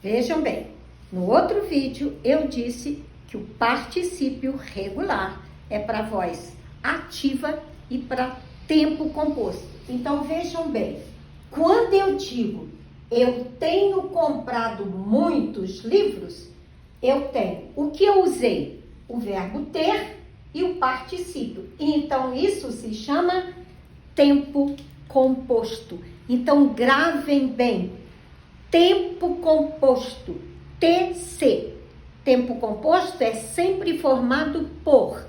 Vejam bem, no outro vídeo eu disse que o particípio regular é para voz ativa e para tempo composto. Então vejam bem, quando eu digo eu tenho comprado muitos livros, eu tenho o que eu usei, o verbo ter e o particípio. Então isso se chama tempo composto. Então gravem bem, tempo composto, TC. Tempo composto é sempre formado por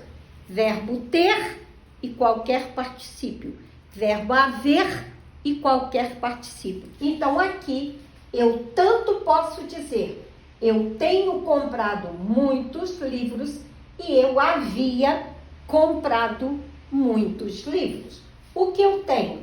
verbo ter e qualquer particípio, verbo haver e qualquer particípio. Então aqui eu tanto posso dizer eu tenho comprado muitos livros e eu havia comprado muitos livros. O que eu tenho?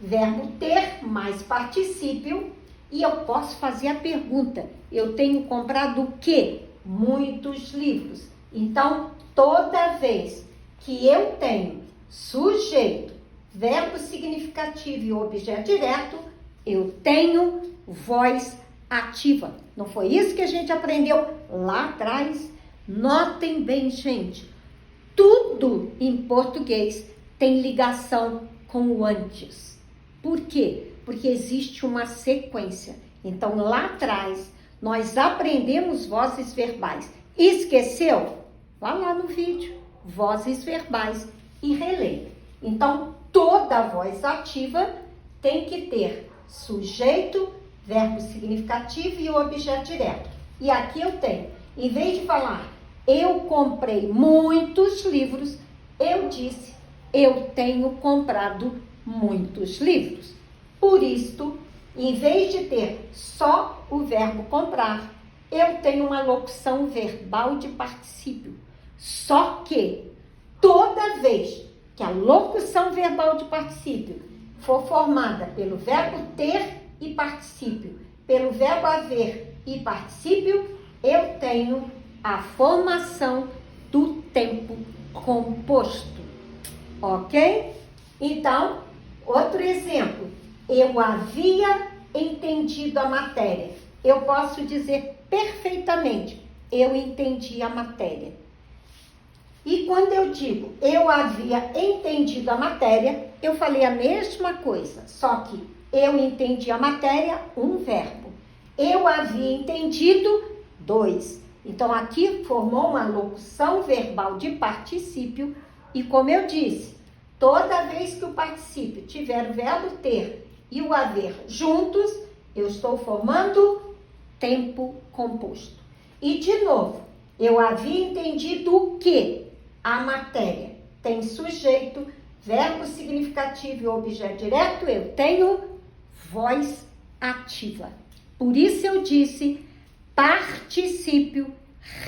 Verbo ter mais particípio e eu posso fazer a pergunta, eu tenho comprado o quê? Muitos livros. Então, toda vez que eu tenho sujeito, verbo significativo e objeto direto, eu tenho voz ativa. Não foi isso que a gente aprendeu lá atrás? Notem bem, gente, tudo em português tem ligação com o antes. Por quê? Porque existe uma sequência. Então, lá atrás, nós aprendemos vozes verbais. Esqueceu? Vá lá no vídeo, vozes verbais e releia. Então, toda voz ativa tem que ter sujeito, verbo significativo e o objeto direto. E aqui eu tenho, em vez de falar eu comprei muitos livros, eu disse eu tenho comprado muitos livros. Por isto, em vez de ter só o verbo comprar, eu tenho uma locução verbal de particípio. Só que toda vez que a locução verbal de particípio for formada pelo verbo ter e particípio, pelo verbo haver e particípio, eu tenho a formação do tempo composto. Ok? Então, outro exemplo. Eu havia entendido a matéria. Eu posso dizer perfeitamente, eu entendi a matéria. E quando eu digo eu havia entendido a matéria, eu falei a mesma coisa, só que eu entendi a matéria, um verbo. Eu havia entendido, dois. Então aqui formou uma locução verbal de particípio e como eu disse, toda vez que o particípio tiver o verbo ter e o haver juntos, eu estou formando tempo composto. E de novo, eu havia entendido o quê? A matéria tem sujeito, verbo significativo e objeto direto, eu tenho voz ativa. Por isso eu disse, particípio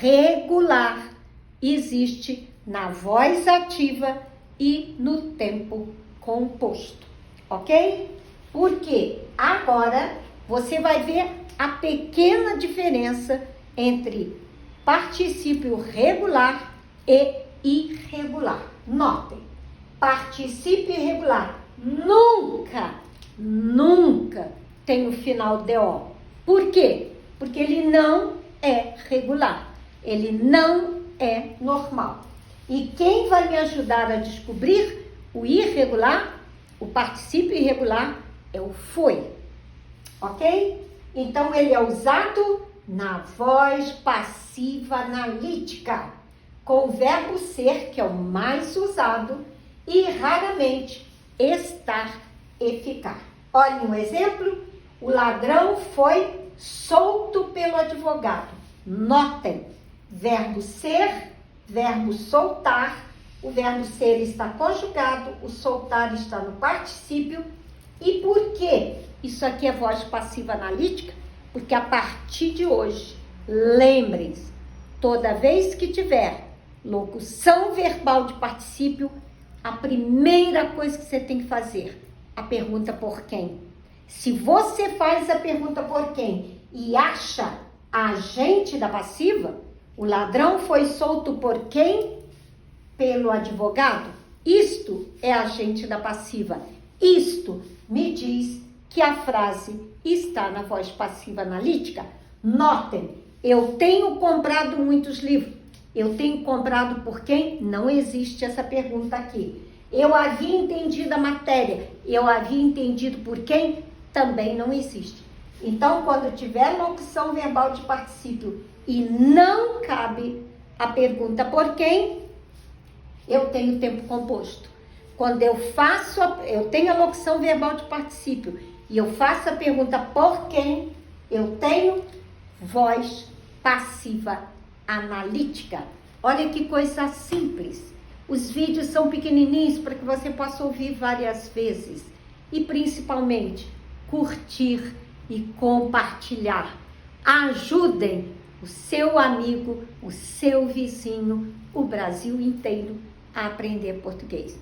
regular existe na voz ativa e no tempo composto, ok? Porque agora você vai ver a pequena diferença entre particípio regular e irregular. Notem, particípio irregular nunca tem o final DO. Por quê? Porque ele não é regular, ele não é normal. E quem vai me ajudar a descobrir o irregular, o particípio irregular, é o foi, ok? Então ele é usado na voz passiva analítica, com o verbo ser, que é o mais usado, e raramente estar e ficar. Olhem um exemplo, o ladrão foi solto pelo advogado. Notem, verbo ser, verbo soltar, o verbo ser está conjugado, o soltar está no particípio. E por que isso aqui é voz passiva analítica? Porque a partir de hoje, lembrem-se, toda vez que tiver locução verbal de particípio, a primeira coisa que você tem que fazer, a pergunta por quem. Se você faz a pergunta por quem e acha a agente da passiva, o ladrão foi solto por quem? Pelo advogado. Isto é agente da passiva. Isto me diz que a frase está na voz passiva analítica. Notem, eu tenho comprado muitos livros. Eu tenho comprado por quem? Não existe essa pergunta aqui. Eu havia entendido a matéria. Eu havia entendido por quem? Também não existe. Então, quando tiver locução verbal de particípio e não cabe a pergunta por quem, eu tenho tempo composto. Quando eu tenho a locução verbal de particípio e eu faço a pergunta por quem, eu tenho voz passiva analítica. Olha que coisa simples. Os vídeos são pequenininhos para que você possa ouvir várias vezes. E principalmente, curtir e compartilhar. Ajudem o seu amigo, o seu vizinho, o Brasil inteiro a aprender português.